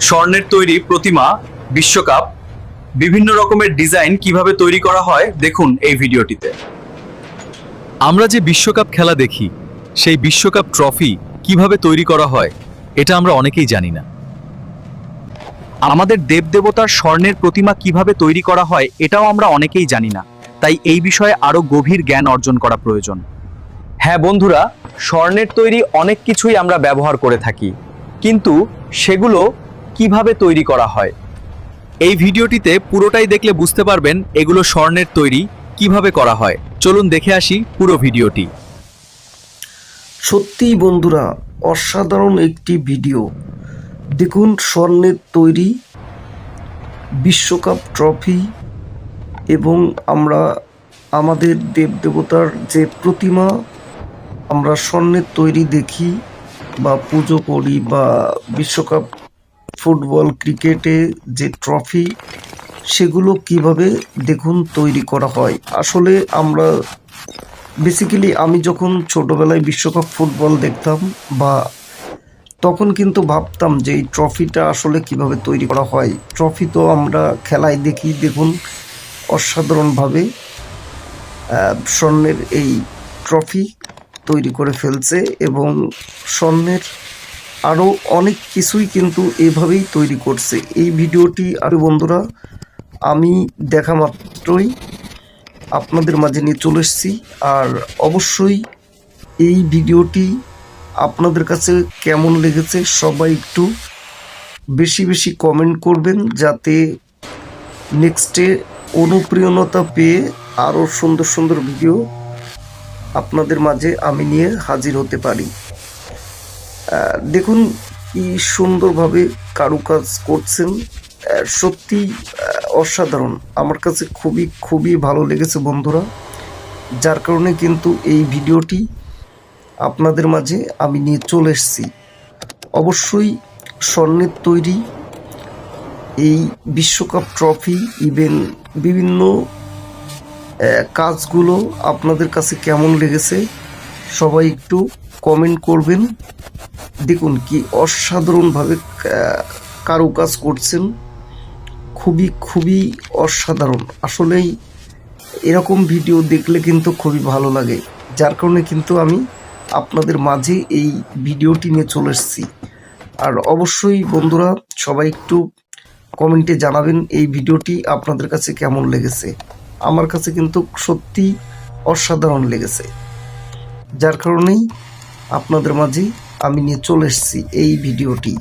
স্বর্ণের তৈরি প্রতিমা, বিশ্বকাপ, বিভিন্ন রকমের ডিজাইন কিভাবে তৈরি করা হয় দেখুন এই ভিডিওটিতে। আমরা যে বিশ্বকাপ খেলা দেখি, সেই বিশ্বকাপ ট্রফি কিভাবে তৈরি করা হয় এটা আমরা অনেকেই জানি না। আমাদের দেবদেবতার স্বর্ণের প্রতিমা কিভাবে তৈরি করা হয় এটাও আমরা অনেকেই জানি না, তাই এই বিষয়ে আরো গভীর জ্ঞান অর্জন করা প্রয়োজন। হ্যাঁ বন্ধুরা, স্বর্ণের তৈরি অনেক কিছুই আমরা ব্যবহার করে থাকি, কিন্তু সেগুলো কিভাবে তৈরি করা হয় এই ভিডিওটিতে পুরোটাই দেখলে বুঝতে পারবেন এগুলো স্বর্ণের তৈরি কিভাবে করা হয়। চলুন দেখে আসি পুরো ভিডিওটি। সত্যিই বন্ধুরা, অসাধারণ একটি ভিডিও। দেখুন, স্বর্ণের তৈরি বিশ্বকাপ ট্রফি এবং আমরা আমাদের দেবদেবতার যে প্রতিমা আমরা স্বর্ণের তৈরি দেখি বা পুজো করি, বা বিশ্বকাপ ফুটবল ক্রিকেটে যে ট্রফি, সেগুলো কিভাবে দেখুন তৈরি করা হয়। আসলে আমরা বেসিক্যালি আমি যখন ছোটোবেলায় বিশ্বকাপ ফুটবল দেখতাম, বা তখন কিন্তু ভাবতাম যে এই ট্রফিটা আসলে কিভাবে তৈরি করা হয়। ট্রফি তো আমরা খেলায় দেখি, দেখুন অসাধারণভাবে স্বর্ণের এই ট্রফি তৈরি করে ফেলছে, এবং স্বর্ণের আরও অনেক কিছুই কিন্তু এভাবেই তৈরি করছে। এই ভিডিওটি আর বন্ধুরা আমি দেখা মাত্রই আপনাদের মাঝে নিয়ে চলে এসেছি। আর অবশ্যই এই ভিডিওটি আপনাদের কাছে কেমন লেগেছে সবাই একটু বেশি বেশি কমেন্ট করবেন, যাতে নেক্সটে অনুপ্রেরণা পেয়ে আরও সুন্দর সুন্দর ভিডিও আপনাদের মাঝে আমি নিয়ে হাজির হতে পারি। দেখুন কি সুন্দরভাবে কারুকাজ করছেন, সত্যি অসাধারণ। আমার কাছে খুবই খুবই ভালো লেগেছে বন্ধুরা, যার কারণে কিন্তু এই ভিডিওটি আপনাদের মাঝে আমি নিয়ে চলে এসেছি। অবশ্যই স্বর্ণের তৈরি এই বিশ্বকাপ ট্রফি ইভেন বিভিন্ন কাজগুলো আপনাদের কাছে কেমন লেগেছে সবাই একটু কমেন্ট করবেন। দেখুন কি অসাধারণভাবে কারুকাজ করছেন, খুবই খুবই অসাধারণ। আসলেই এরকম ভিডিও দেখলে কিন্তু খুবই ভালো লাগে, যার কারণে কিন্তু আমি আপনাদের মাঝে এই ভিডিওটি নিয়ে চলে এসেছি। আর অবশ্যই বন্ধুরা সবাই একটু কমেন্টে জানাবেন এই ভিডিওটি আপনাদের কাছে কেমন লেগেছে। আমার কাছে কিন্তু সত্যি অসাধারণ লেগেছে, যার কারণেই আপনাদের মাঝে আমি নিয়ে চলে এসেছি এই ভিডিওটি।